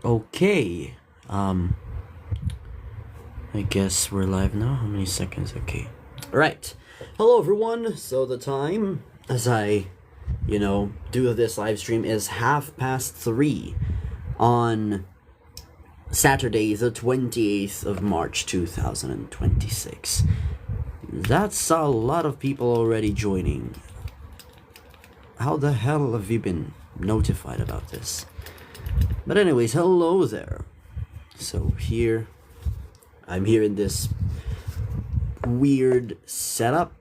Okay. I guess we're live now. How many seconds? Okay. Right. Hello everyone. So the time as I, do this live stream is 3:30 on Saturday, the 28th of March 2026. That's a lot of people already joining. How the hell have you been notified about this? But anyways, hello there. So I'm here in this weird setup.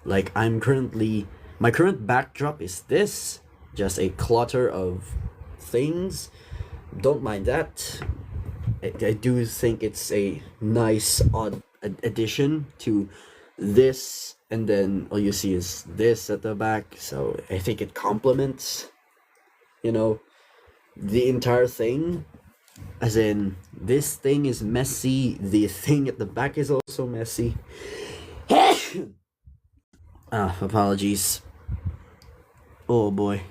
Like my current backdrop is this, just a clutter of things. Don't mind that. I do think it's a nice odd addition to this, and then all you see is this at the back, so I think it complements the entire thing. As in, this thing is messy, the thing at the back is also messy. Apologies. Oh boy.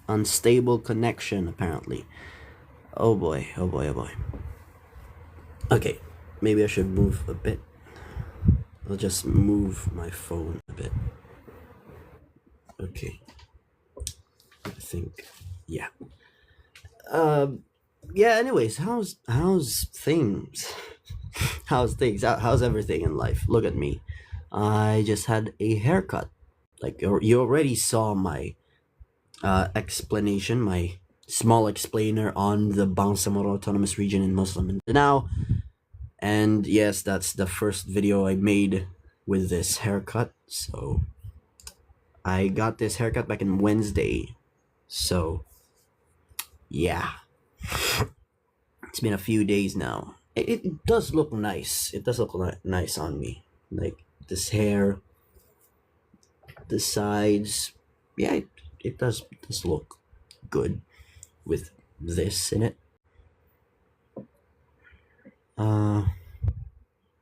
Unstable connection, apparently. Oh boy. Okay, maybe I should move a bit. I'll just move my phone a bit. Okay. I think, yeah. Yeah, anyways, how's things? How's everything in life? Look at me. I just had a haircut. Like, you already saw my explanation, my small explainer on the Bangsamoro Autonomous Region in Muslim Mindanao. And yes, that's the first video I made with this haircut. So I got this haircut back in Wednesday. So yeah. It's been a few days now. It does look nice. It does look nice on me. Like this hair, the sides. Yeah, it does look good with this in it.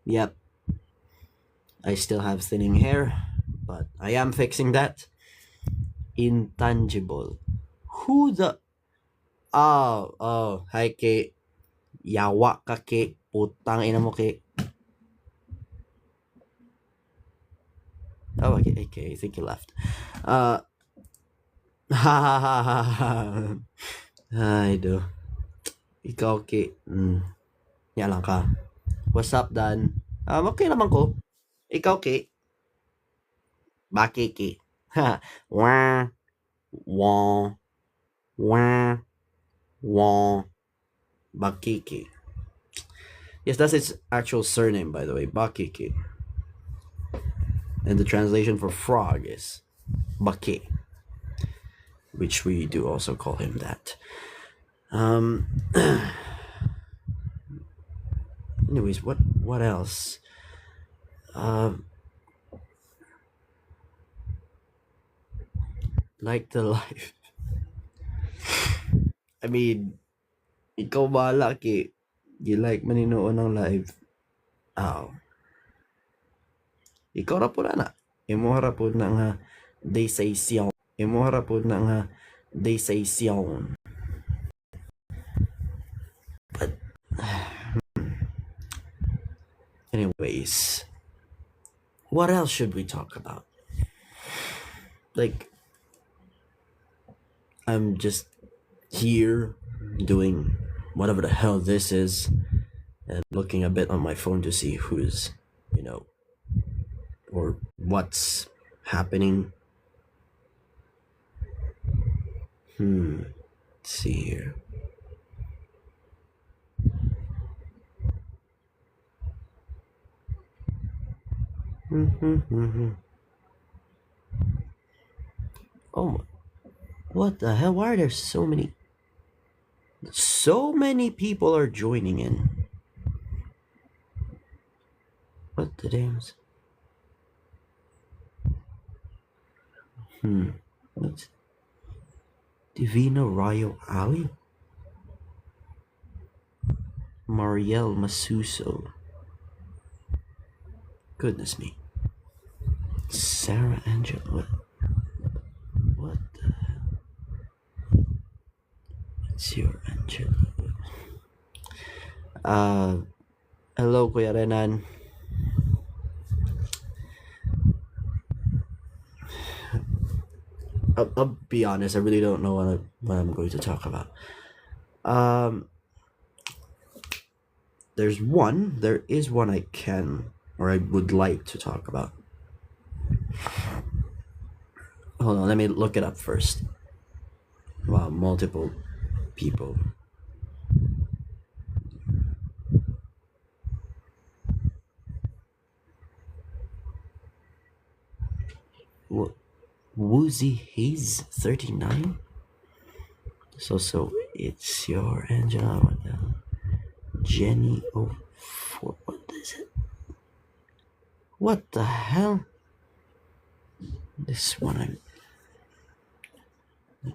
Yep. I still have thinning hair, but I am fixing that. Intangible. Who the... Oh, hi Kate. Yawa ka Kate. Putang ina mo Kate. Oh, okay, I think you left. Ay, do. Ikaw, Kate. Yan lang ka. What's up, Dan? Okay naman ko. Ikaw, Kate. Baki, Kate. Wah. Wah. Wah. Wah. Bakiki. Yes, that's its actual surname, by the way. Bakiki. And the translation for frog is Baki, which we do also call him that. Anyways, what else? Like the life. I mean, ikaw bahala, Ki. You like maninood ng live. Ikaw ra po na. Imo ra po na nga decision. Imo ra po na nga decision. But anyways, what else should we talk about? Like, I'm just here doing whatever the hell this is and looking a bit on my phone to see who's, or what's happening. Let's see here. Oh, what the hell? Why are there so many people are joining in? What the damns? What's Divino Rayo Ali? Marielle Masuso. Goodness me. Sarah Angela. What the hell? What's your Angela? Uh, hello, Kuya Renan. I'll be honest, I really don't know what I'm going to talk about. Um, there is one I can, or I would like to talk about. Hold on, let me look it up first. Wow, multiple people. Woozy Haze 39? So it's your Angela, what the hell? Jenny 04, what is it? What the hell? This one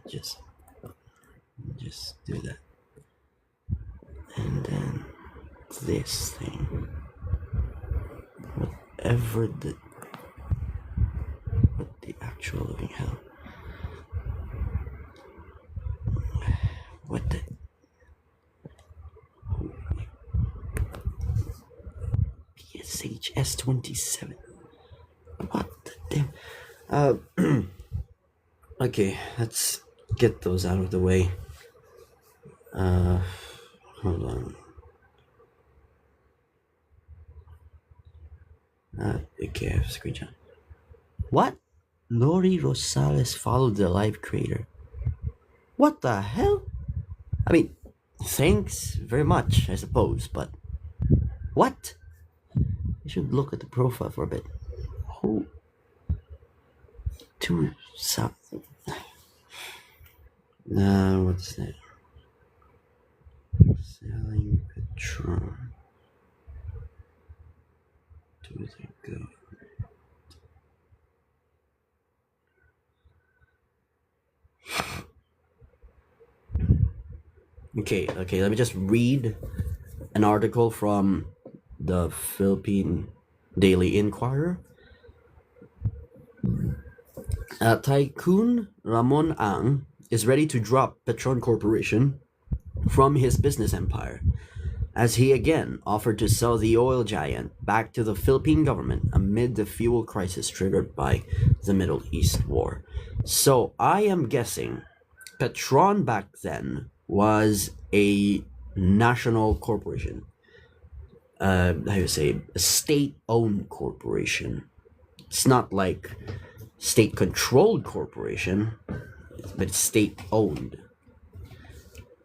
just do that. And then this thing. Whatever what the actual living hell. What the PSHS 27. What the damn. Okay, let's get those out of the way. Hold on. Okay, I have a screenshot. What? Lori Rosales followed the live creator. What the hell? I mean, thanks very much, I suppose, but what? You should look at the profile for a bit. Who? What's that? Selling Patron to the go. Okay, let me just read an article from the Philippine Daily Inquirer. Tycoon Ramon Ang is ready to drop Petron Corporation from his business empire, as he again offered to sell the oil giant back to the Philippine government amid the fuel crisis triggered by the Middle East war. So I am guessing Petron back then was a national corporation. How do you say, a state-owned corporation. It's not like state-controlled corporation, but it's state-owned.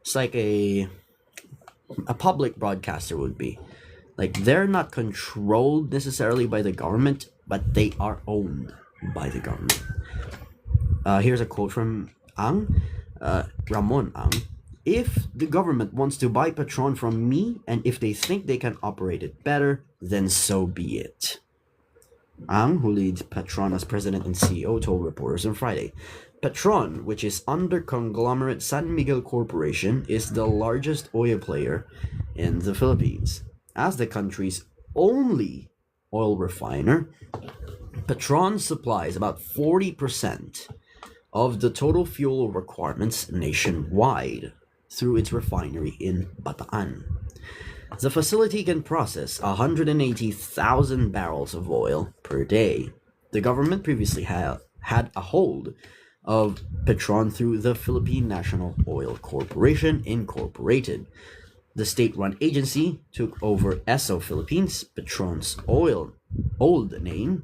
It's like a public broadcaster would be. Like, they're not controlled necessarily by the government, but they are owned by the government. Here's a quote from Ang, Ramon Ang. If the government wants to buy Petron from me, and if they think they can operate it better, then so be it. Ang, who leads Petron as president and CEO, told reporters on Friday. Petron, which is under conglomerate San Miguel Corporation, is the largest oil player in the Philippines. As the country's only oil refiner, Petron supplies about 40% of the total fuel requirements nationwide through its refinery in Bataan. The facility can process 180,000 barrels of oil per day. The government previously had a hold of Petron through the Philippine National Oil Corporation Incorporated. The state-run agency took over Esso Philippines, Petron's old name,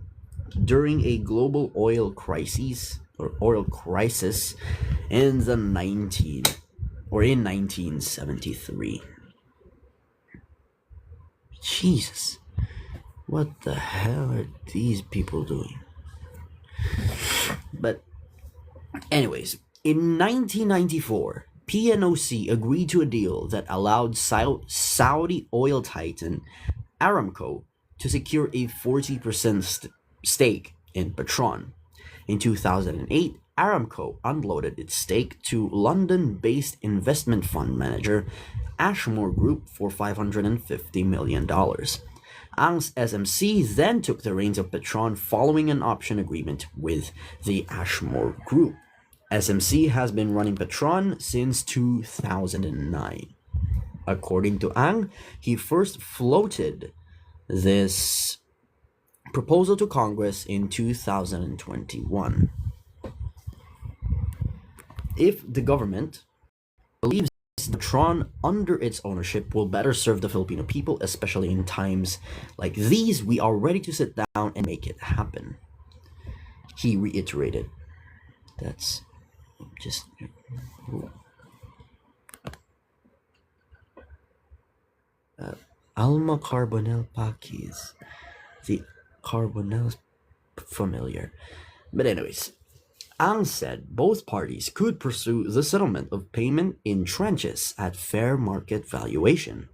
during a global oil crisis in 1973. Jesus, what the hell are these people doing? But anyways, in 1994, PNOC agreed to a deal that allowed Saudi oil titan Aramco to secure a 40% stake in Petron. In 2008, Aramco unloaded its stake to London-based investment fund manager Ashmore Group for $550 million. Ang's SMC then took the reins of Petron following an option agreement with the Ashmore Group. SMC has been running Petron since 2009. According to Ang, he first floated this proposal to Congress in 2021. If the government believes the Tron under its ownership will better serve the Filipino people, especially in times like these, we are ready to sit down and make it happen. He reiterated. That's just... Alma Carbonell Pakis. The Carbonell's familiar. But anyways, Ang said both parties could pursue the settlement of payment in tranches at fair market valuation.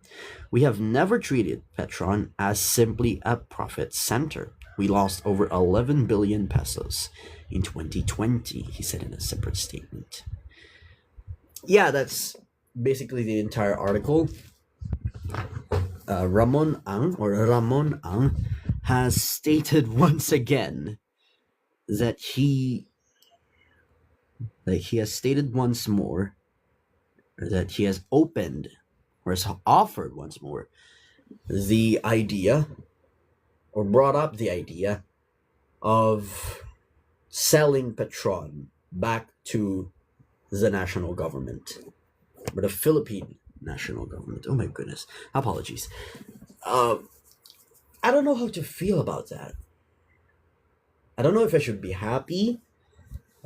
We have never treated Petron as simply a profit center. We lost over 11 billion pesos in 2020, he said in a separate statement. Yeah, that's basically the entire article. Ramon Ang has stated once again that he has stated once more that he has opened or has offered once more the idea or brought up the idea of selling Petron back to the national government, or the Philippine national government. Oh my goodness, apologies. I don't know how to feel about that. I don't know if I should be happy,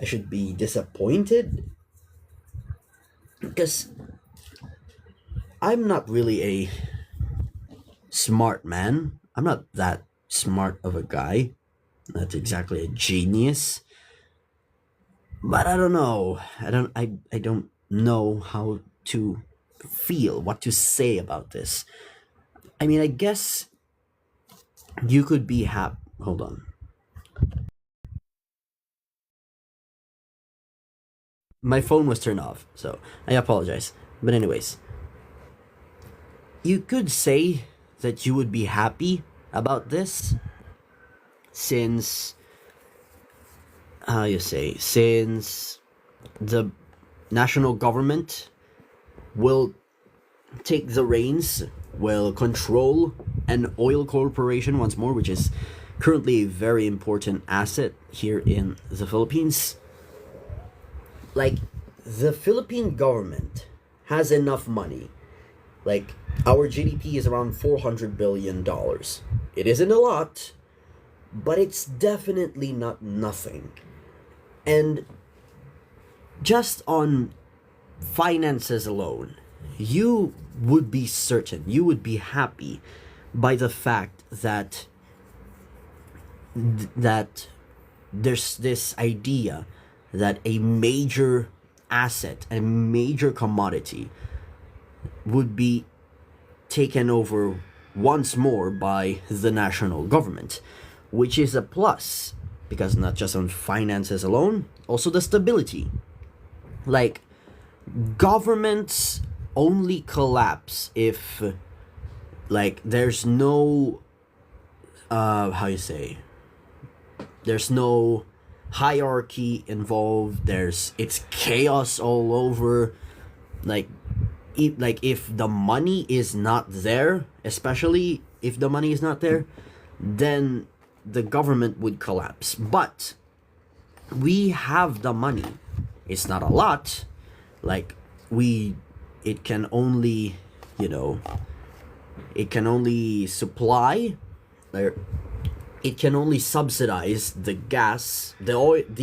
I should be disappointed, because I'm not really a smart man. I'm not that smart of a guy, not exactly a genius, but I don't know. I don't know how to feel, what to say about this. I mean, I guess you could be happy. Hold on. My phone was turned off, so I apologize. But anyways, you could say that you would be happy about this since since the national government will take the reins, will control an oil corporation once more, which is currently a very important asset here in the Philippines. Like, the Philippine government has enough money. Like, our GDP is around $400 billion. It isn't a lot, but it's definitely not nothing. And just on finances alone, you would be certain, you would be happy by the fact that there's this idea that a major asset, a major commodity would be taken over once more by the national government, which is a plus, because not just on finances alone, also the stability. Like, governments only collapse if, like, there's no there's no hierarchy involved. It's chaos all over. Like, if the money is not there, especially if the money is not there, then the government would collapse. But we have the money. It's not a lot. Like, it can only, it can only supply, or it can only subsidize the gas, the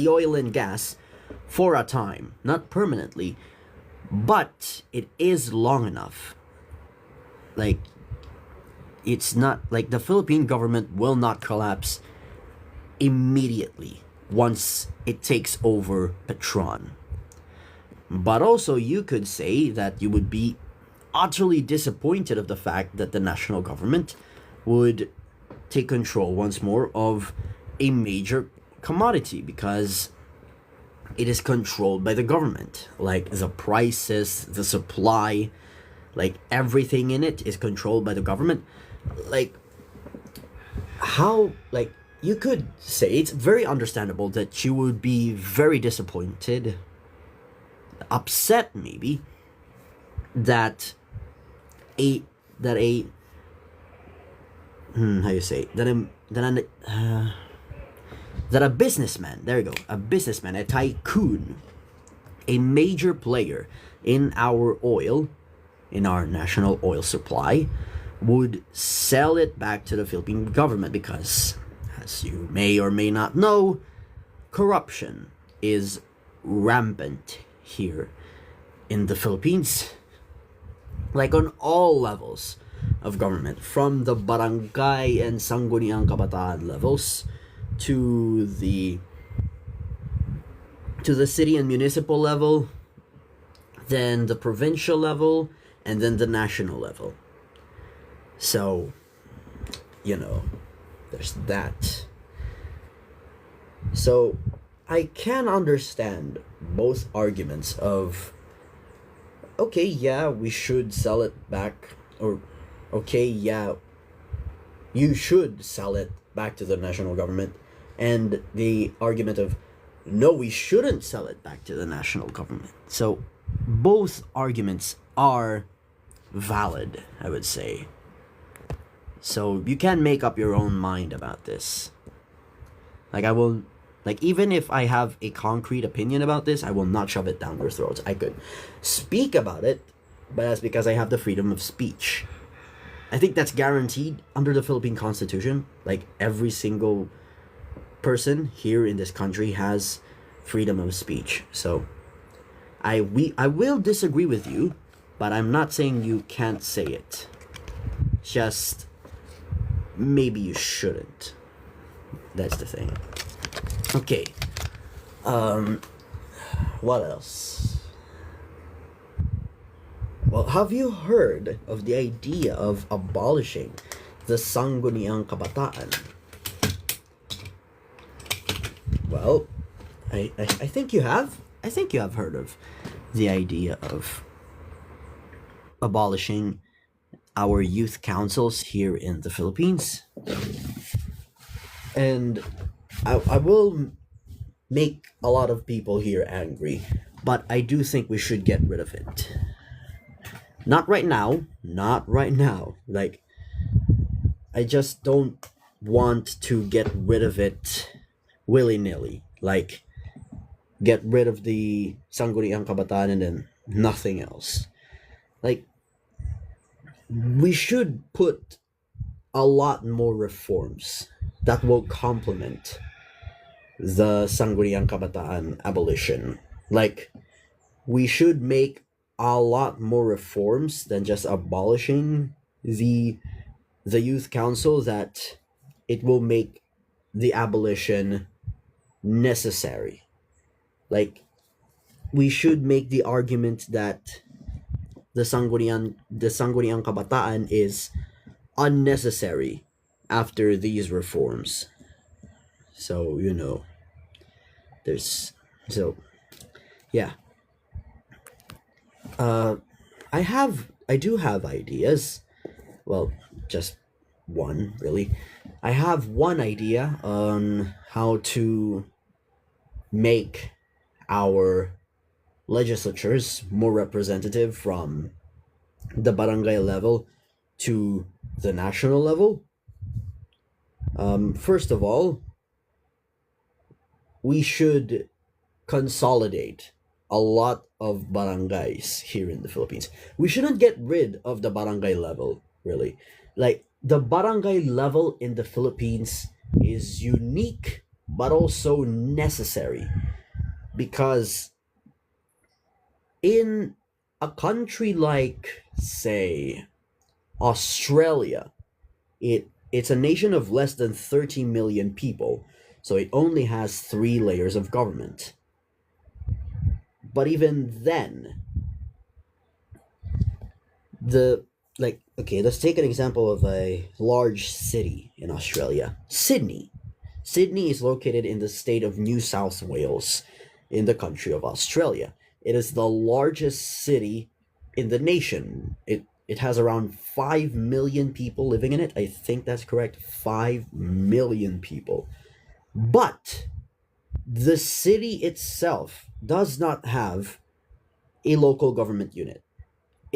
oil and gas for a time, not permanently, but it is long enough. Like, it's not like the Philippine government will not collapse immediately once it takes over Petron. But also, you could say that you would be utterly disappointed of the fact that the national government would take control once more of a major commodity, because it is controlled by the government. Like, the prices, the supply, like, everything in it is controlled by the government. Like, how, like, you could say it's very understandable that you would be very disappointed, upset maybe, that a that a how you say that a businessman, there you go, a businessman, a tycoon, a major player in our oil, in our national oil supply, would sell it back to the Philippine government because, as you may or may not know, corruption is rampant here in the Philippines. Like on all levels of government, from the barangay and sangguniang kabataan levels to the city and municipal level, then the provincial level, and then the national level. So, there's that. So, I can understand both arguments of, okay, yeah, we should sell it back, or, okay, yeah, you should sell it back to the national government, and the argument of, no, we shouldn't sell it back to the national government. So, both arguments are valid, I would say. So you can make up your own mind about this. Even if I have a concrete opinion about this, I will not shove it down your throats. I could speak about it, but that's because I have the freedom of speech. I think that's guaranteed under the Philippine Constitution. Like, every single person here in this country has freedom of speech. So I will disagree with you, but I'm not saying you can't say it. Just maybe you shouldn't. That's the thing. Okay. What else? Well, have you heard of the idea of abolishing the Sangguniang Kabataan? Well, I think you have. I think you have heard of the idea of abolishing our youth councils here in the Philippines. And I will make a lot of people here angry, but I do think we should get rid of it. Not right now. Not right now. Like, I just don't want to get rid of it willy-nilly. Like, get rid of the Sangguniang Kabataan and then nothing else. Like, we should put a lot more reforms that will complement the Sangguniang Kabataan abolition. Like, we should make a lot more reforms than just abolishing the youth council, that it will make the abolition necessary. Like, we should make the argument that the Sangguniang Kabataan is unnecessary after these reforms. So, there's yeah. I do have ideas. Well, just one, really. I have one idea on how to make our legislatures more representative from the barangay level to the national level. First of all, we should consolidate a lot of barangays here in the Philippines. We shouldn't get rid of the barangay level, really. Like, the barangay level in the Philippines is unique, but also necessary. Because in a country like, say, Australia, it's a nation of less than 30 million people, so it only has 3 layers of government. But even then, let's take an example of a large city in Australia. Sydney. Sydney is located in the state of New South Wales, in the country of Australia. It is the largest city in the nation. It has around 5 million people living in it. I think that's correct. 5 million people. But the city itself does not have a local government unit.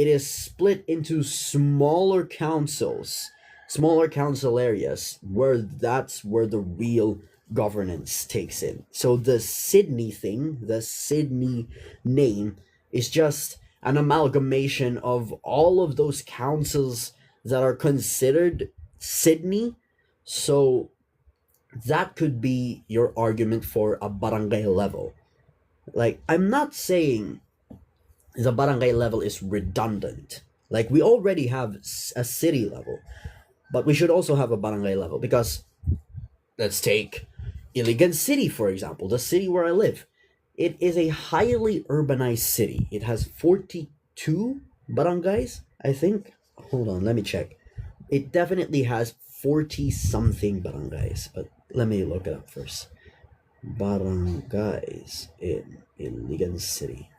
it is split into smaller councils, smaller council areas, where that's where the real governance takes in. So the Sydney thing, the Sydney name, is just an amalgamation of all of those councils that are considered Sydney. So that could be your argument for a barangay level. Like, I'm not saying the barangay level is redundant. Like, we already have a city level, but we should also have a barangay level, because let's take Iligan City, for example, the city where I live. It is a highly urbanized city. It has 42 barangays, I think. Hold on, let me check. It definitely has 40 something barangays, but let me look it up first. Barangays in Iligan City.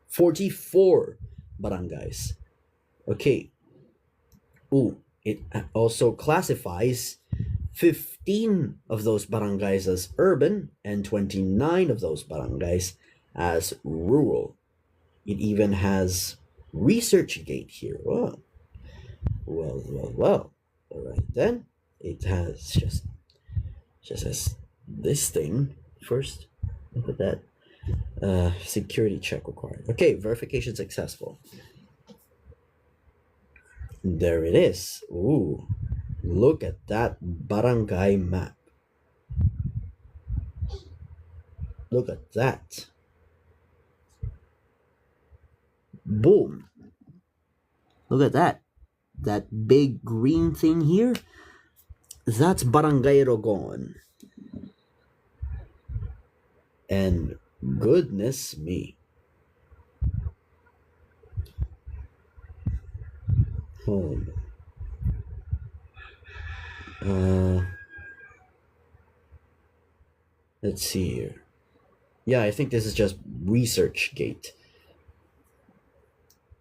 44 barangays. Okay. Ooh, it also classifies 15 of those barangays as urban and 29 of those barangays as rural. It even has ResearchGate here. Well. All right then. It has just as this thing first. Look at that. Security check required. Okay, verification successful. There it is. Ooh, look at that barangay map. Look at that. Boom. Look at that. That big green thing here. That's Barangay Rogon. And goodness me. Hold. Let's see here. Yeah, I think this is just ResearchGate.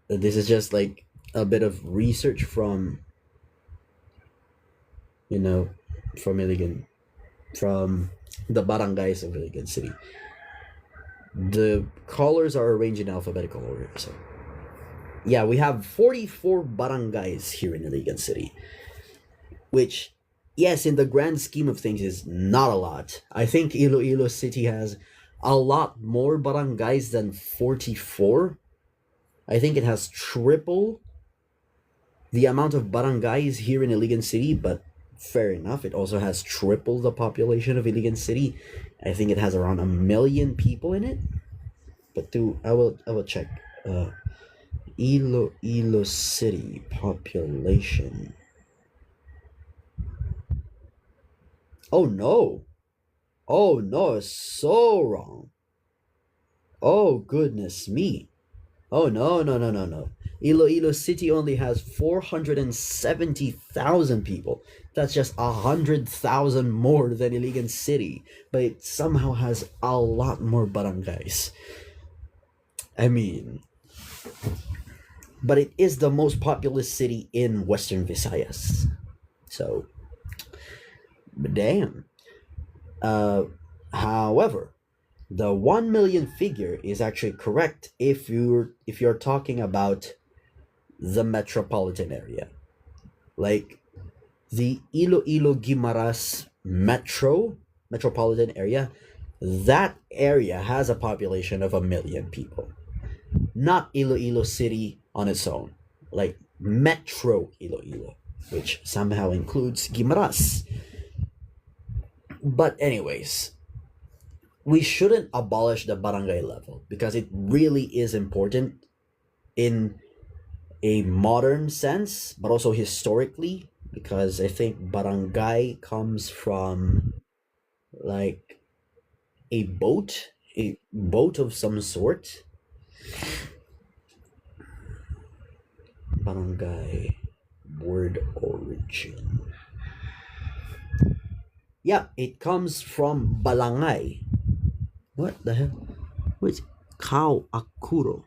This is just like a bit of research from, from Iligan, from the barangays of Iligan City. The colors are arranged in alphabetical order. So, yeah, we have 44 barangays here in Iligan City, which, yes, in the grand scheme of things, is not a lot. I think Iloilo City has a lot more barangays than 44. I think it has triple the amount of barangays here in Iligan City, but fair enough. It also has triple the population of Iligan City. I think it has around 1 million people in it. But I will check. Iloilo City population. Oh no, it's so wrong. Oh goodness me. Oh no. Iloilo City only has 470,000 people. That's just 100,000 more than Iligan City, but it somehow has a lot more barangays. I mean, but it is the most populous city in Western Visayas. So, damn. However, the 1 million figure is actually correct if you're talking about the metropolitan area, like the Iloilo Guimaras metropolitan area. That area has a population of 1 million people, not Iloilo City on its own, like Metro Iloilo, which somehow includes Guimaras. But anyways, we shouldn't abolish the barangay level because it really is important in a modern sense, but also historically, because I think barangay comes from like a boat of some sort. Barangay word origin. Yeah, it comes from balangay. What the hell? Wait, Cow Akuro.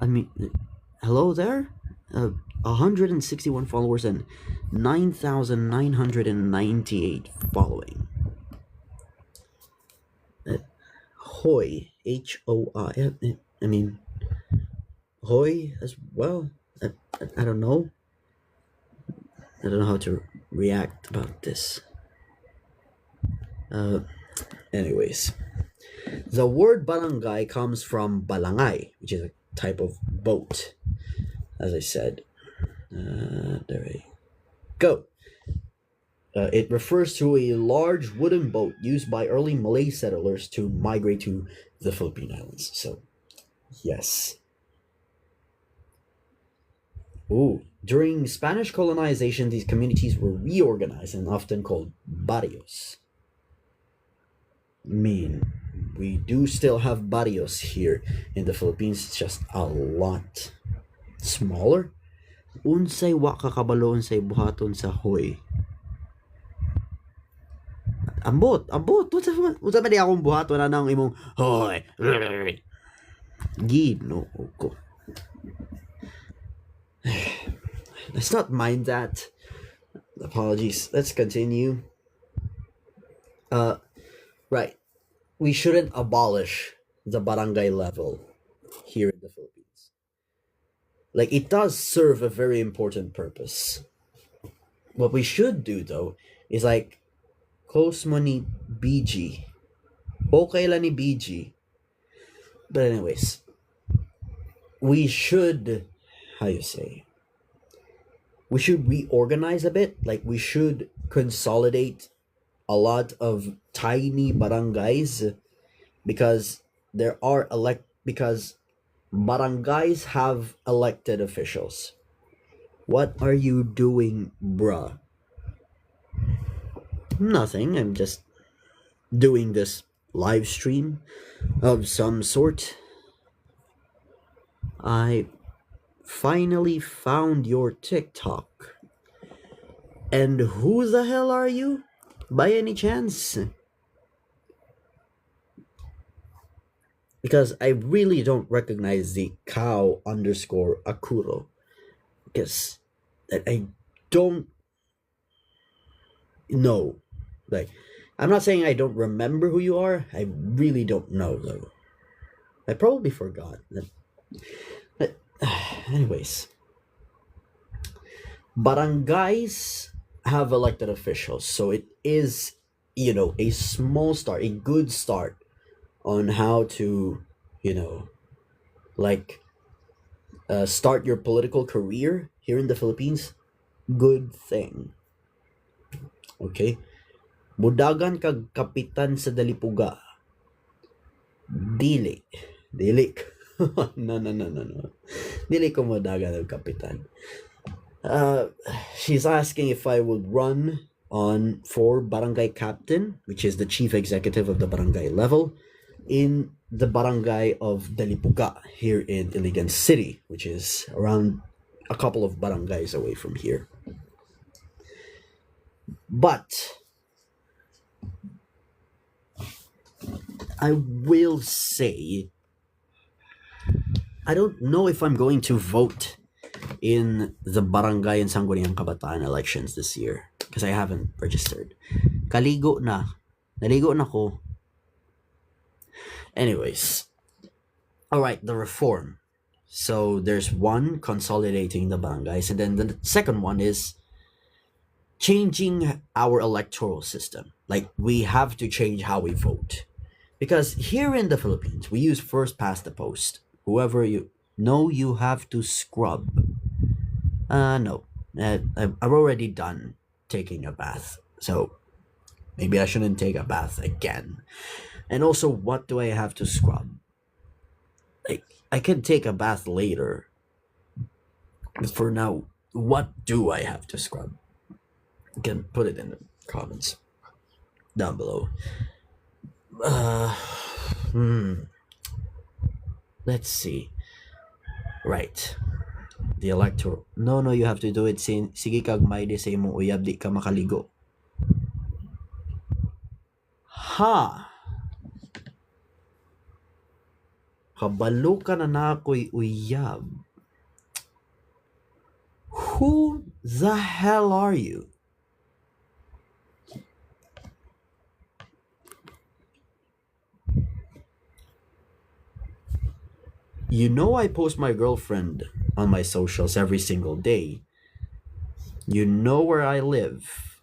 I mean, hello there? 161 followers and 9,998 following. Hoi, Hoi. I mean, Hoy as well. I don't know. I don't know how to react about this. Uh, anyways, the word barangay comes from balangay, which is a type of boat. As I said, there I go. It refers to a large wooden boat used by early Malay settlers to migrate to the Philippine Islands. So, yes. Ooh. During Spanish colonization, these communities were reorganized and often called barrios. Mean, we do still have barrios here in the Philippines, it's just a lot smaller. Unsay wa kakabalo unsay buhaton sa hoy. Ambot. Unsa man di akong buhaton na nang imong hoy. Gino ko. Let's not mind that. Apologies. Let's continue. Right. We shouldn't abolish the barangay level here in the Philippines. Like, it does serve a very important purpose. What we should do though is like close money BG. Okay lang ni BG. But anyways, we should, how you say, we should reorganize a bit. Like, we should consolidate a lot of tiny barangays because because barangays have elected officials. What are you doing, bruh? Nothing. I'm just doing this live stream of some sort. I finally found your TikTok. And who the hell are you? By any chance? Because I really don't recognize the cow underscore Akuro. Because I don't know. Like, I'm not saying I don't remember who you are. I really don't know, though. I probably forgot. But anyways, barangays have elected officials, so it is, a small start, a good start on how to, like, start your political career here in the Philippines. Good thing. Okay? Mudagan kag kapitan sa Dalipuga. Dili. Dili. No. Dili ko mudagan ng kapitan. She's asking if I would run on for barangay captain, which is the chief executive of the barangay level, in the barangay of Dalipuga here in Iligan City, which is around a couple of barangays away from here. But I will say, I don't know if I'm going to vote in the barangay and Sangguniang Kabataan elections this year because I haven't registered. Kaligo na. Naligo na ko. Anyways. Alright, the reform. So there's one, consolidating the barangays, and then the second one is changing our electoral system. Like, we have to change how we vote. Because here in the Philippines, we use first past the post. Whoever you know, you have to scrub. No. I've already done taking a bath. So maybe I shouldn't take a bath again. And also, what do I have to scrub? Like, I can take a bath later. But for now, what do I have to scrub? You can put it in the comments down below. Let's see. Right. The electoral. No, you have to do it. Sige kag may de sa imong uyab, di ka makaligo. Ha! Kabalo ka na ako'y uyab. Who the hell are you? You know I post my girlfriend on my socials every single day. You know where I live.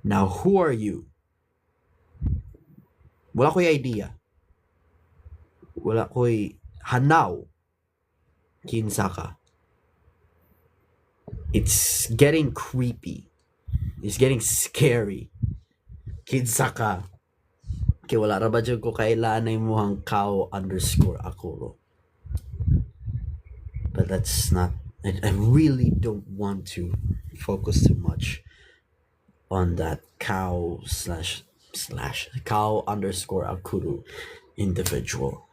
Now who are you? Wala ko'y idea. Wala ko'y hanaw. Kinsa ka. It's getting creepy. It's getting scary. Kinsa ka. Kaya wala ra ba dyan ko kailanay mo hang cow_akuro. But that's not, I really don't want to focus too much on that cow_akuru individual.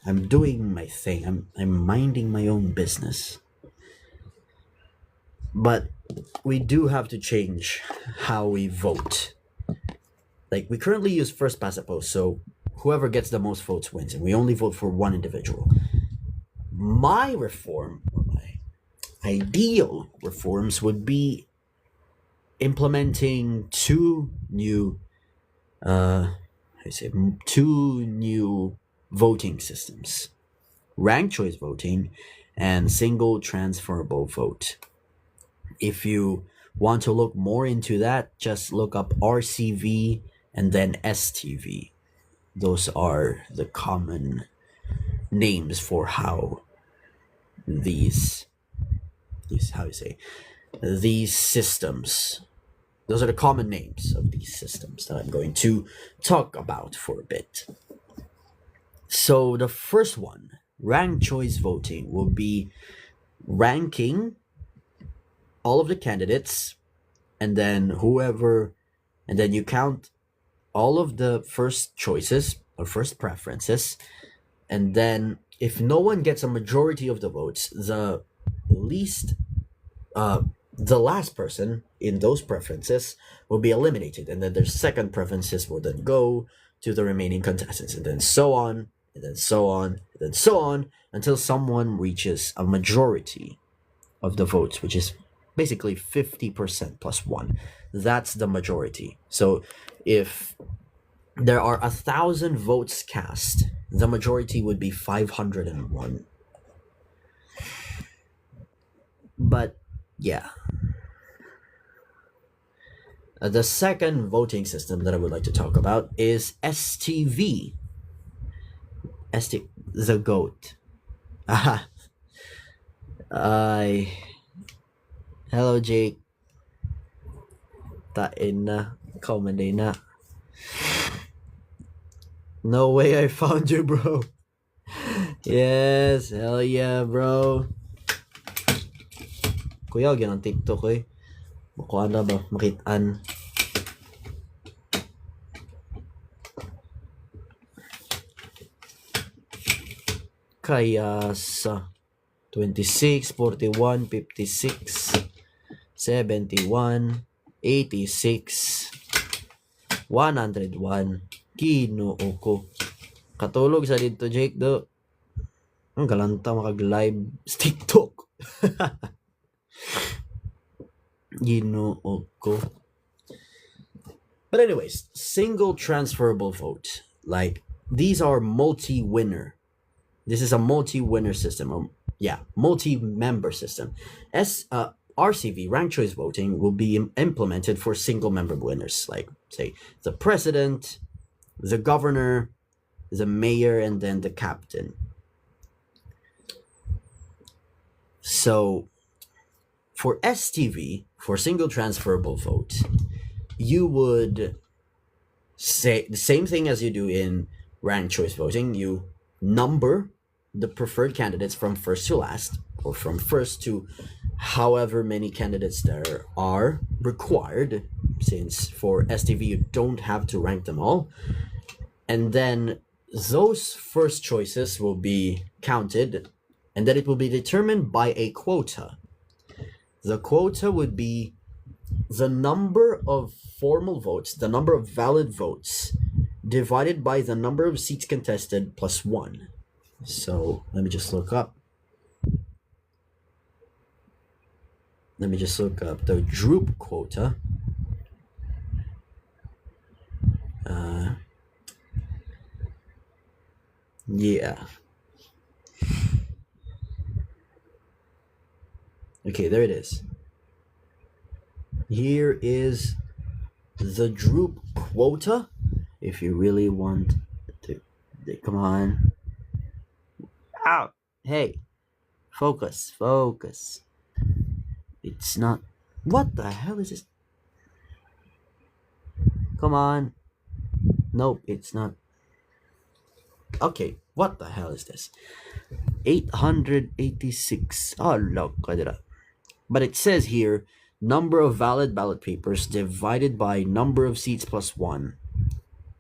I'm doing my thing. I'm minding my own business. But we do have to change how we vote. Like, we currently use first past the post, so whoever gets the most votes wins, and we only vote for one individual. My reform, or my ideal reforms, would be implementing two new voting systems: ranked choice voting and single transferable vote. If you want to look more into that, just look up RCV and then STV. Those are the common names for how these systems, those are the common names of these systems that I'm going to talk about for a bit. So the first one, ranked choice voting, will be ranking all of the candidates, and then you count all of the first choices or first preferences, and then if no one gets a majority of the votes, the last person in those preferences will be eliminated, and then their second preferences will then go to the remaining contestants, and then so on, and then so on, and then so on, until someone reaches a majority of the votes, which is basically 50% plus one. That's the majority. So if there are 1,000 votes cast, the majority would be 501. But yeah. The second voting system that I would like to talk about is STV. The goat. Aha. Hello, Jake. Tain na. Comedy na. No way I found you, bro. Yes, hell yeah, bro. Kuya, huwag yan ang TikTok eh. Makuha na ba? Makitaan. Kaya sa 26, 41, 56, 71, 86, 101. Ginoo ko. Katulog sa dito, Jake, do. Ang galanta makag-live sa TikTok. Ginoo ko. But anyways, single transferable vote. Like, these are multi-winner. This is a multi-winner system. Multi-member system. RCV, ranked choice voting, will be implemented for single-member winners, like, say, the president, the governor, the mayor, and then the captain. So, for STV, for single transferable vote, you would say the same thing as you do in ranked choice voting. You number the preferred candidates from first to last, or from first to however many candidates there are required, since for STV you don't have to rank them all. And then those first choices will be counted, and then it will be determined by a quota. The quota would be the number of formal votes, the number of valid votes, divided by the number of seats contested plus one. So let me just look up. The Droop quota. Yeah. Okay, there it is. Here is the droop quota. If you really want to, come on. Out. Hey, focus, focus. It's not. What the hell is this? Come on. Nope, it's not. Okay, what the hell is this? 886. Oh, look, but it says here number of valid ballot papers divided by number of seats plus one.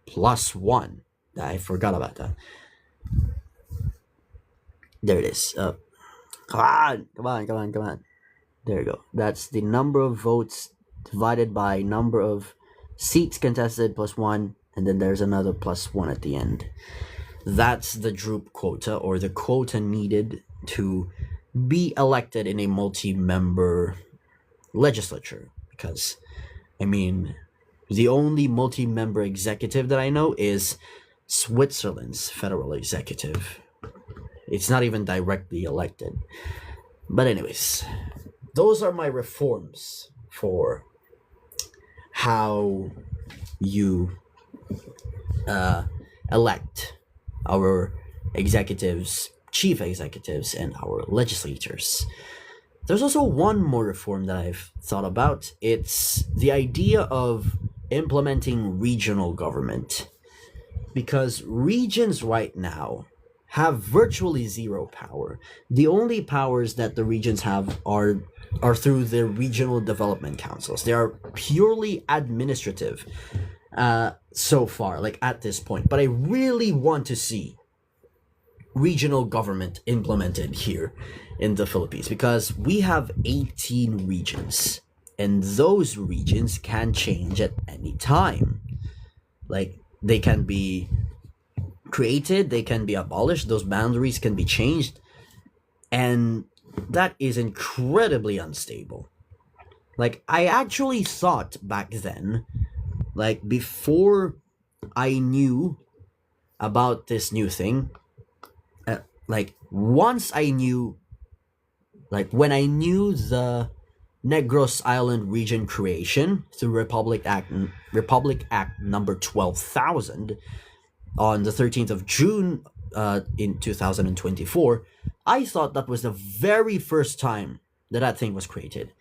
Plus one. I forgot about that. There it is. Come on, come on, come on, come on. There you go. That's the number of votes divided by number of seats contested plus one, and then there's another plus one at the end. That's the droop quota, or the quota needed to be elected in a multi-member legislature. Because, I mean, the only multi-member executive that I know is Switzerland's federal executive. It's not even directly elected. But anyways, those are my reforms for how you elect our executives, chief executives, and our legislators. There's also one more reform that I've thought about. It's the idea of implementing regional government. Because regions right now have virtually zero power. The only powers that the regions have are through their regional development councils. They are purely administrative so far, like at this point. But I really want to see regional government implemented here in the Philippines, because we have 18 regions, and those regions can change at any time. Like, they can be created, they can be abolished, those boundaries can be changed, and that is incredibly unstable. Like, I actually thought back then, like before I knew about this new thing, like once I knew, like when I knew the Negros Island region creation through Republic Act number 12,000 on the 13th of June in 2024, I thought that was the very first time that thing was created.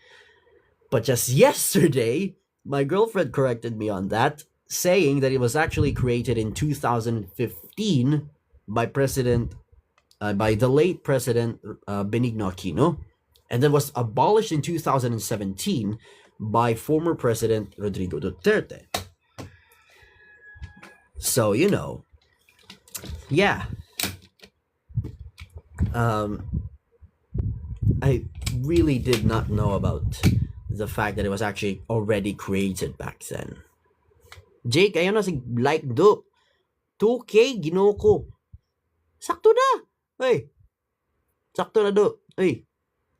But just yesterday, my girlfriend corrected me on that, saying that it was actually created in 2015 by by the late President Benigno Aquino, and then was abolished in 2017 by former President Rodrigo Duterte. So, yeah. I really did not know about the fact that it was actually already created back then. Jake, ayun na si like do. 2K, ginoo ko. Sakto na. Hey. Sakto na do. Hey.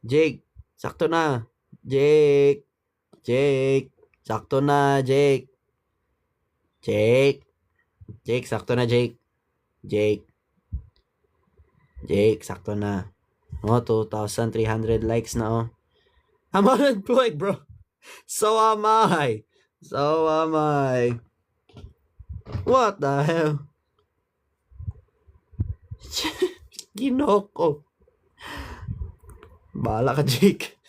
Jake, sakto na. Jake. Jake. Sakto na, Jake. Jake. Jake, sakto na, Jake. Jake. Jake, sakto na. Oh, 2,300 likes na, oh. I'm unemployed, bro. So am I. So am I. What the hell? Ginoko. Bahala ka, Jake.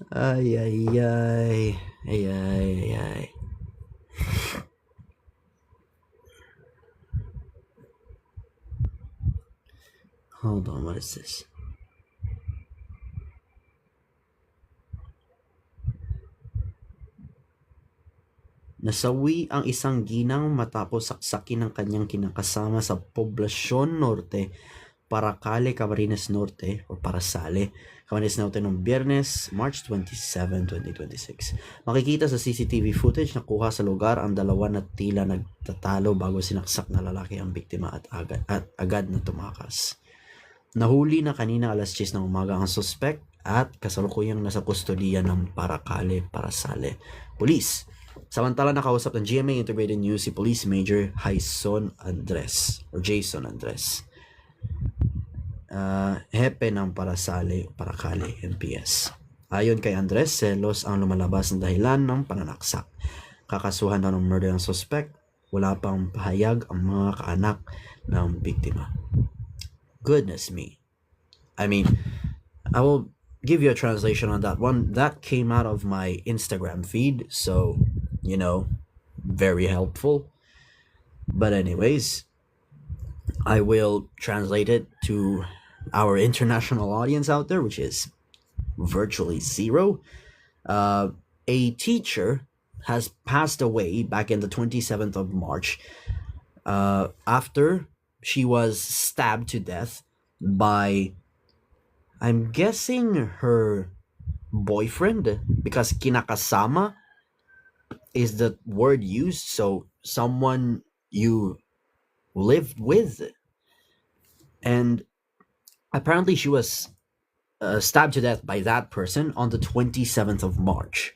Ay, ay, ay. Ay, ay, ay. Hold on, what is this? Nasawi ang isang ginang matapos saksakin ng kanyang kinakasama sa Poblacion Norte, Paracale, Camarines Norte, o Parasale, Camarines Norte noong Biyernes, March 27, 2026. Makikita sa CCTV footage na kuha sa lugar ang dalawa na tila nagtatalo bago sinaksak na lalaki ang biktima at agad na tumakas. Nahuli na kanina alas 10 ng umaga ang suspect at kasalukuyang nasa kustodiya ng Paracale, Parasale Police. Samantala nakausap ng GMA Integrated News si Police Major Jason Andres or Jason Andres. Hepe ng Parakale NPS. Ayon kay Andres, selos ang lumalabas ng dahilan ng pananaksak. Kakasuhan daw ng murder ng suspect. Wala pang pahayag ang mga kaanak ng biktima. Goodness me. I mean, I will give you a translation on that one. That came out of my Instagram feed, so, you know, very helpful. But anyways, I will translate it to our international audience out there, which is virtually zero. A teacher has passed away back in the 27th of March after she was stabbed to death by, I'm guessing, her boyfriend, because kinakasama is the word used, so someone you lived with. And apparently she was stabbed to death by that person on the 27th of March.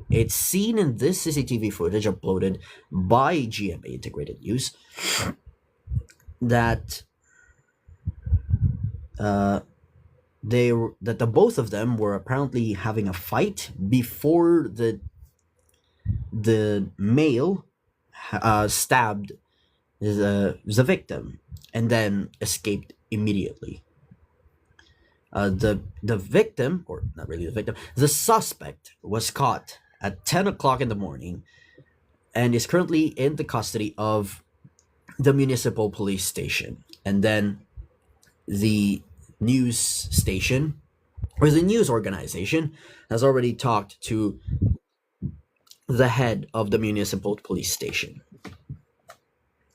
It's seen in this CCTV footage uploaded by GMA Integrated News that the both of them were apparently having a fight before the male stabbed the victim and then escaped immediately. The victim, or not really the victim, the suspect was caught at 10 o'clock in the morning and is currently in the custody of the municipal police station. And then the news station, or the news organization, has already talked to the head of the municipal police station.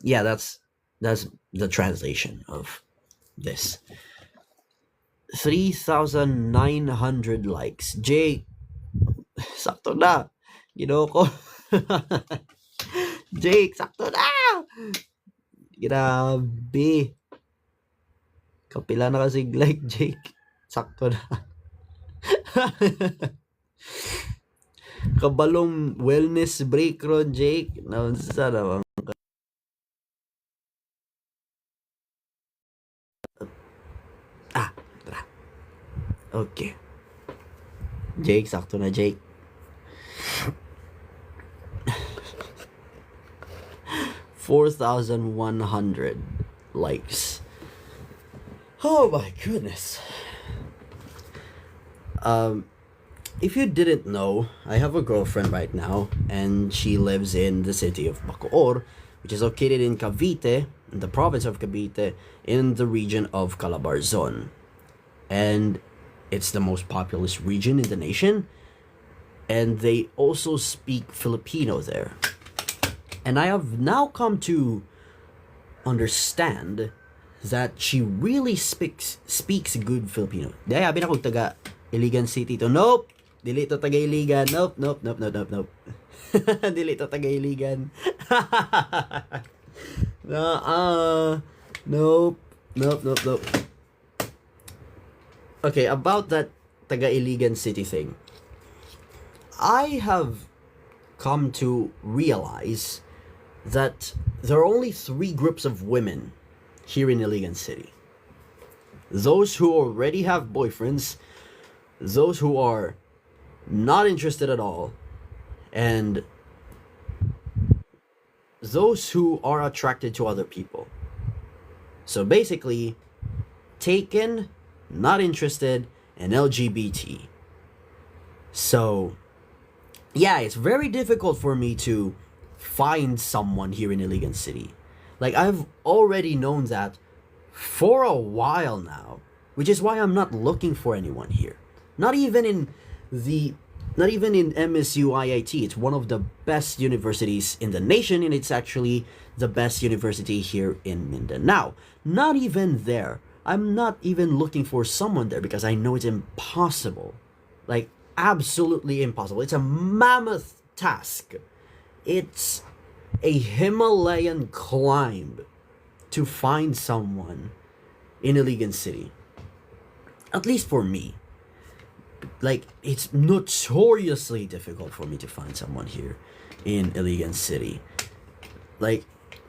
Yeah, that's the translation of this. 3,900 likes. Jake, sakto na. Ginoko. Jake, sakto na. Grabe. Kapila na kasi like, Jake. Sakto na. Kabalong wellness break ron, Jake. Naunsa na bang okay. Jake, sakto na, Jake. 4,100 likes. Oh my goodness. If you didn't know, I have a girlfriend right now, and she lives in the city of Bacoor, which is located in Cavite, in the province of Cavite, in the region of Calabarzon. And it's the most populous region in the nation, and they also speak Filipino there. And I have now come to understand that she really speaks good Filipino. Daya abi na kog taga Iligan City to. Nope. Dili to taga Iligan. Nope. Dili to taga Iligan. Nope. Okay, about that taga Iligan City thing. I have come to realize that there are only 3 groups of women here in Iligan City. Those who already have boyfriends, those who are not interested at all, and those who are attracted to other people. So basically, taken, not interested, and LGBT. So yeah, it's very difficult for me to find someone here in Iligan City. Like, I've already known that for a while now, which is why I'm not looking for anyone here. Not even in MSU IIT. It's one of the best universities in the nation, and it's actually the best university here in Mindanao. Not even there. I'm not even looking for someone there because I know it's impossible. Like, absolutely impossible. It's a mammoth task. It's a Himalayan climb to find someone in Iligan City. At least for me. Like, it's notoriously difficult for me to find someone here in Iligan City. Like,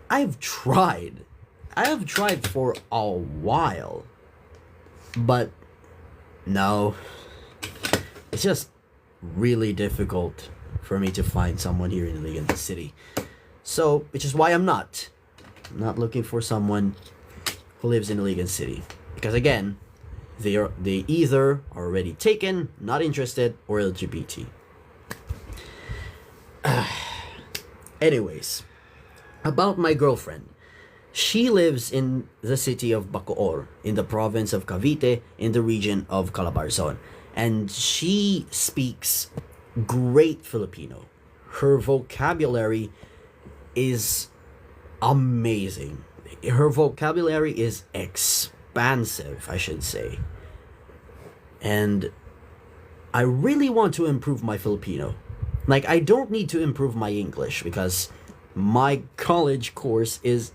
I have tried for a while, but no, it's just really difficult for me to find someone here in Iligan City. So, which is why I'm not looking for someone who lives in Iligan City, because again, they either are already taken, not interested, or LGBT. Anyways, about my girlfriend. She lives in the city of Bacoor, in the province of Cavite, in the region of Calabarzon. And she speaks great Filipino. Her vocabulary is amazing. Her vocabulary is expansive, I should say. And I really want to improve my Filipino. Like, I don't need to improve my English because my college course is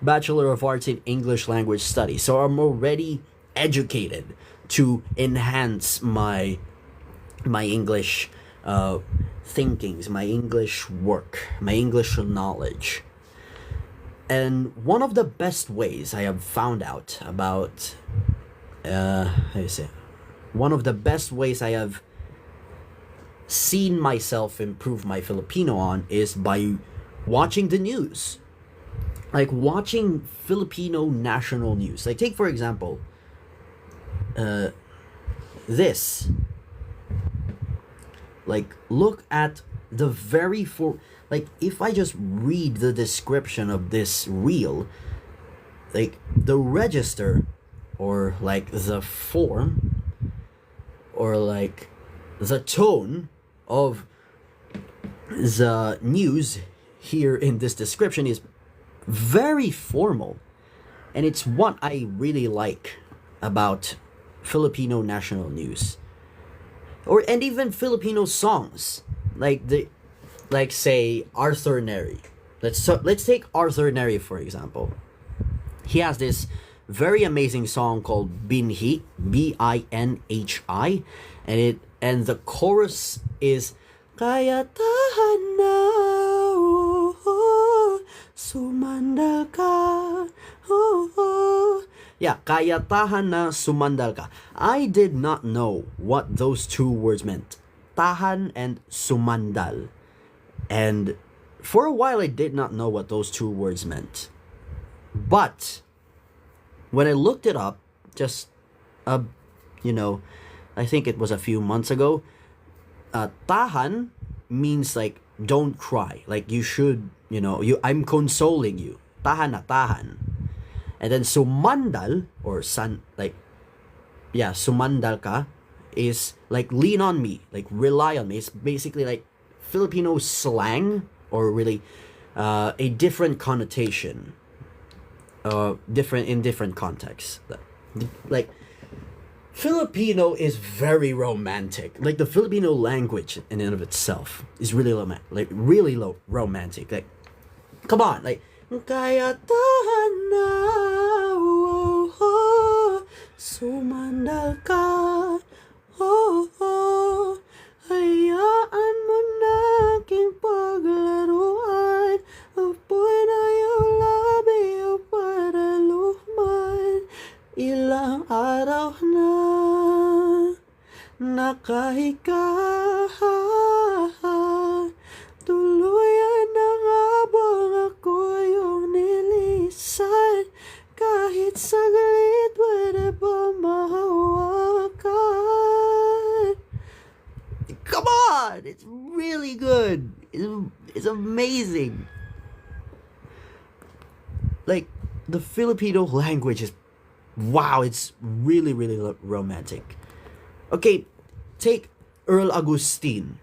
Bachelor of Arts in English Language Studies. So I'm already educated to enhance my English thinkings, my English work, my English knowledge. And one of the best ways I have found out about, one of the best ways I have seen myself improve my Filipino on is by watching the news. Like, watching Filipino national news. Like, take for example, this. Like, look at the very like, if I just read the description of this reel, like, the register, or like the form, or like the tone of the news here in this description is very formal. And it's what I really like about Filipino national news. And even Filipino songs. Like say Arthur Neri. Let's take Arthur Neri for example. He has this very amazing song called Binhi, Binhi, and the chorus is Kaya tahan na, sumandal ka, yeah, kaya tahan na, sumandal ka. I did not know what those two words meant, tahan and sumandal, and for a while I did not know what those two words meant. But when I looked it up, just I think it was a few months ago, tahan means like don't cry, like you should, I'm consoling you, tahan na, tahan. And then sumandal, or sumandal ka, is like lean on me, like rely on me. It's basically like Filipino slang, or really a different connotation, different in different contexts. Like, Filipino is very romantic. Like, the Filipino language in and of itself is really romantic. Like, come on, like, kaya tahan na, sumandal ka, hayaan mo na aking paglaruan, apoy na yung labi o para luman, ilang araw na nakahiga, tuluyan ng abang ako yung nilisan, kahit saglit pwede ba mahawakan. Come on, it's really good. It's amazing. Like, the Filipino language is, wow, it's really, really romantic. Okay, take Earl Agustin.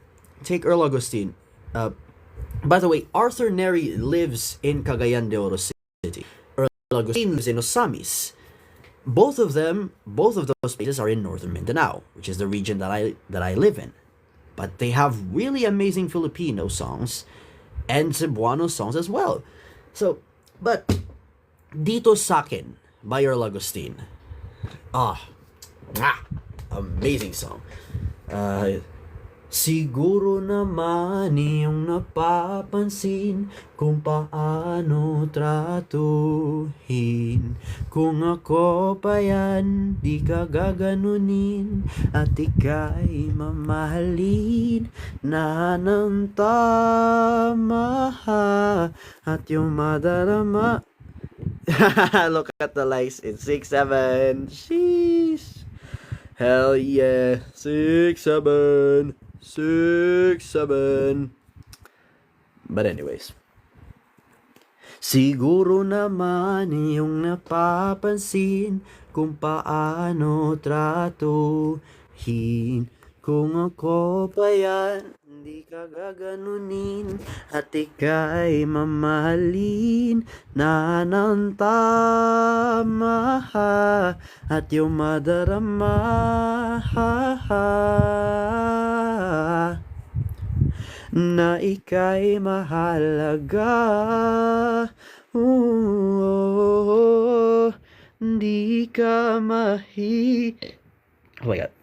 By the way, Arthur Neri lives in Cagayan de Oro City. Earl Agustin lives in Osamis. Both of those places are in northern Mindanao, which is the region that I live in. But they have really amazing Filipino songs and Cebuano songs as well. So, but Dito Sakin by Earl Agustin. Amazing song. Siguro naman iyong napapansin kung paano tratuhin. Kung ako pa yan, di ka gaganunin at ika'y mamahalin na ng tama at yung madarama. Look at the likes in 6-7. Sheesh. Hell yeah. 6-7. 6-7. But anyways. Siguro naman iyong napapansin kung paano tratuhin. Kung ako pa yan, hindi ka gaganunin at ika'y mamahalin na ng tama at yung madarama na ika'y mahalaga. Di ka oh my god.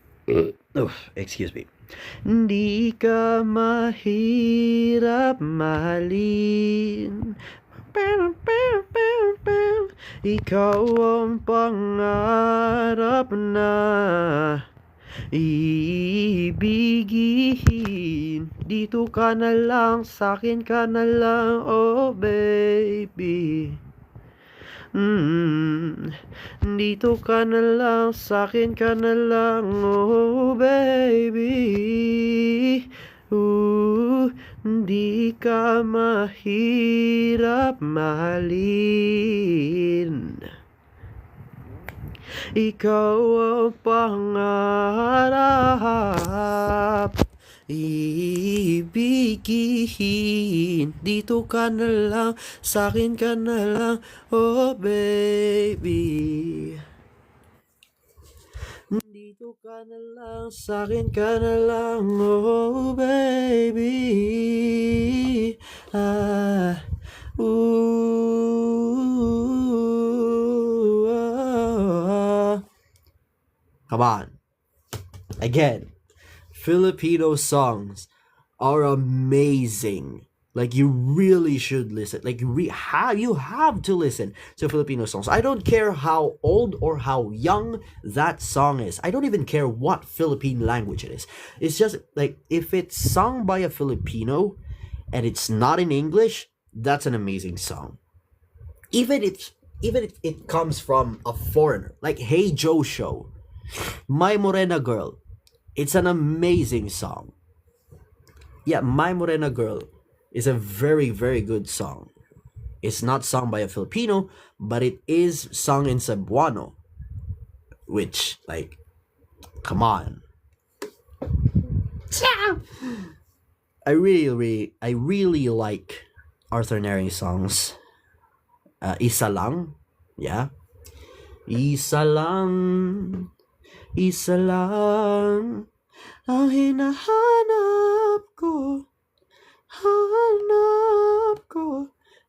Excuse me. Di ka mahirap mahalin. Ikaw ang pangarap na ibigin. Dito ka na lang, sa'kin ka na lang, oh baby. Dito ka na lang, sa'kin ka na lang, oh baby. Di ka mahirap mahalin. Ikaw ang pangarap ibigin. Dito ka na lang, sa'kin ka na lang, oh baby. Dito ka na lang, sa'kin ka na lang, oh baby. Come on. Again. Filipino songs are amazing. Like, you really should listen. Like, you have to listen to Filipino songs. I don't care how old or how young that song is. I don't even care what Philippine language it is. It's just, like, if it's sung by a Filipino and it's not in English, that's an amazing song. Even if it comes from a foreigner, like Hey Joe Show, My Morena Girl, it's an amazing song. Yeah, My Morena Girl is a very, very good song. It's not sung by a Filipino, but it is sung in Cebuano. Which, like, come on. I really like Arthur Neri's songs. Isa Lang, yeah. Isa lang ang hinahanap ko,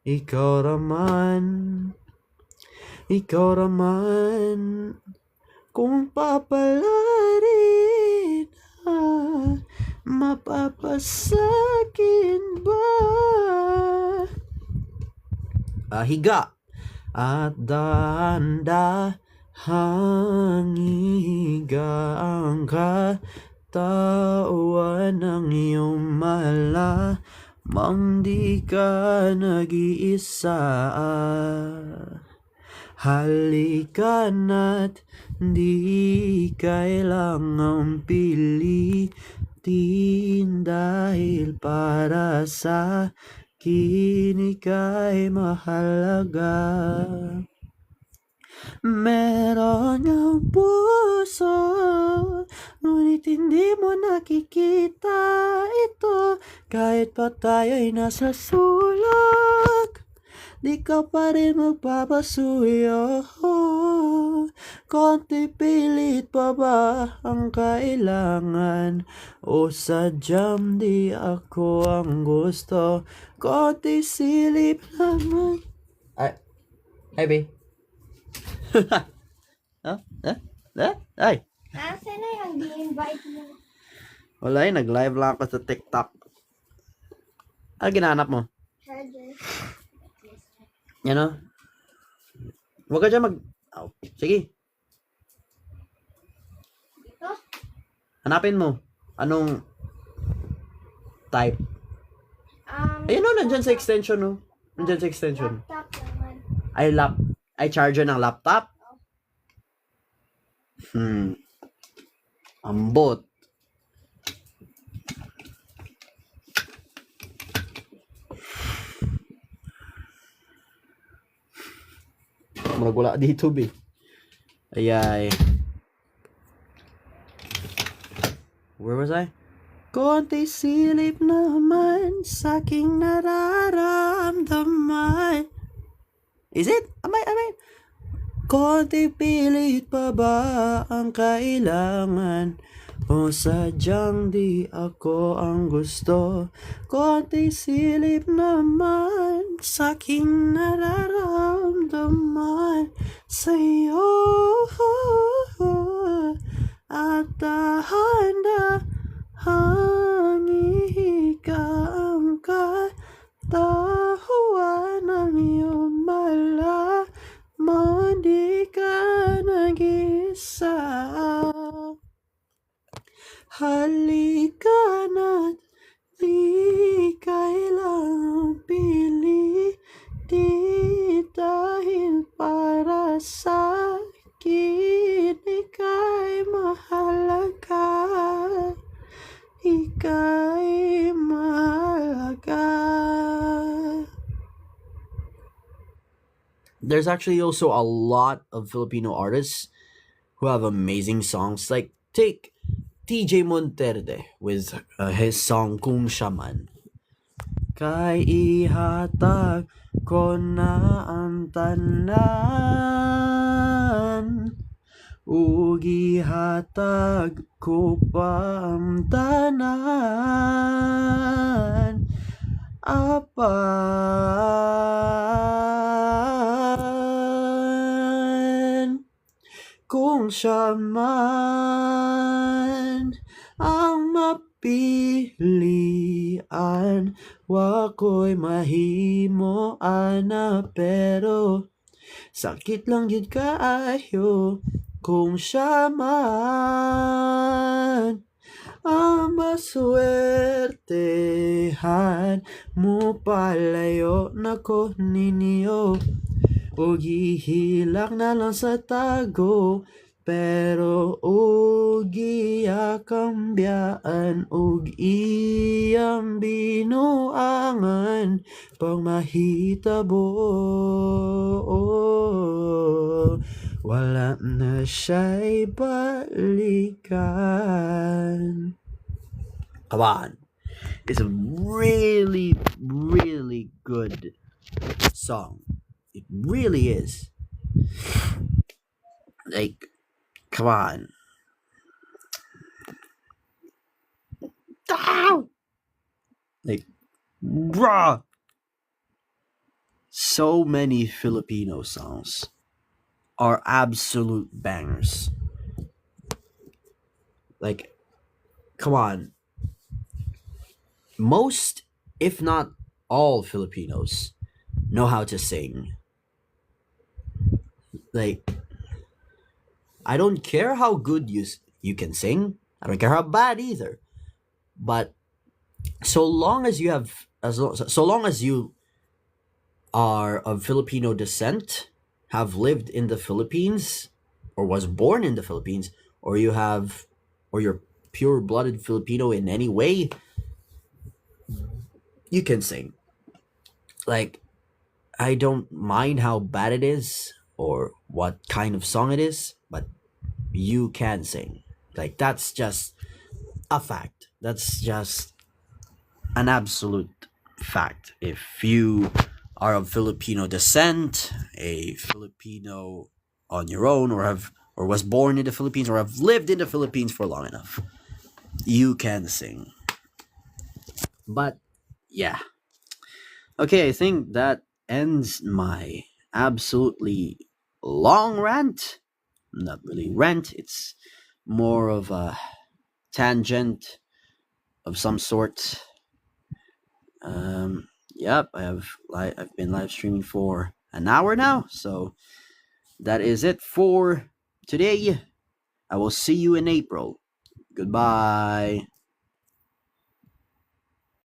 ikaw raman, kung papalarin mapapasakin ba? Higa at dahan-dahan higa ang katawan ng iyong malamang di ka nag-iisa. Halika't di kailangang pilitin dahil para sa akin ika'y mahalaga. Meron ang puso, ngunit hindi mo nakikita ito. Kahit pa tayo'y nasa sulok, di ka pa rin magpapasuyo. Konti pilit pa ba ang kailangan? O sadyang di ako ang gusto? Konti silip naman. Hi, babe. Ay. Nasaan na yung di-invite mo? Wala eh, nag-live lang ako sa TikTok. Ano ginanap mo? Yan o. Huwag ka dyan mag... Oh, sige. Hanapin mo. Anong type? Ayun o, nandyan sa extension o. Nandyan sa extension. Ay charger ng laptop? Ambot. Murag wala dito, be. Ayay. Where was I? Konti silip naman sa aking nararamdaman. Is it? Am I? Konti pilit pa ba ang kailangan? O sadyang di ako ang gusto? Konti silip naman sa aking nararamdaman sa'yo. At dahan-dahang ihigam ka, tahuan ng iyong malaman, di ka nag-isa. Halika na't di kailangang pilitin, dahil para sa akin ika'y mahalaga. Ika'y mahalaga. There's actually also a lot of Filipino artists who have amazing songs. Like, take TJ Monterde with his song Kung Siya Man. Kay ihatag ko na ang tanan, ug ihatag ko pa ang tanan, apan. Kung siya man ang mapilian, wako'y mahimo ana, pero sakit lang yun kaayo. Kung siya man ang maswertehan, mo palayo na ko ninyo, o gihilak na lang sa tago, pero og iyakambiyaan, og iyang binuangan pag mahitabo. Wala na siya'y balikan. Come on. It's a really, really good song. It really is. Like, come on. Like, bruh. So many Filipino songs are absolute bangers. Like, come on. Most, if not all, Filipinos know how to sing. Like, I don't care how good you can sing. I don't care how bad either. But so long as you are of Filipino descent, have lived in the Philippines, or was born in the Philippines, or you're pure-blooded Filipino in any way, you can sing. Like, I don't mind how bad it is or what kind of song it is, but you can sing. Like, that's just a fact. That's just an absolute fact. If you are of Filipino descent, a Filipino on your own, or was born in the Philippines, or have lived in the Philippines for long enough, you can sing. But yeah. Okay, I think that ends my absolutely long rant. Not really rant, it's more of a tangent of some sort. Yep, I've been live streaming for an hour now, so that is it for today. I will see you in April. Goodbye.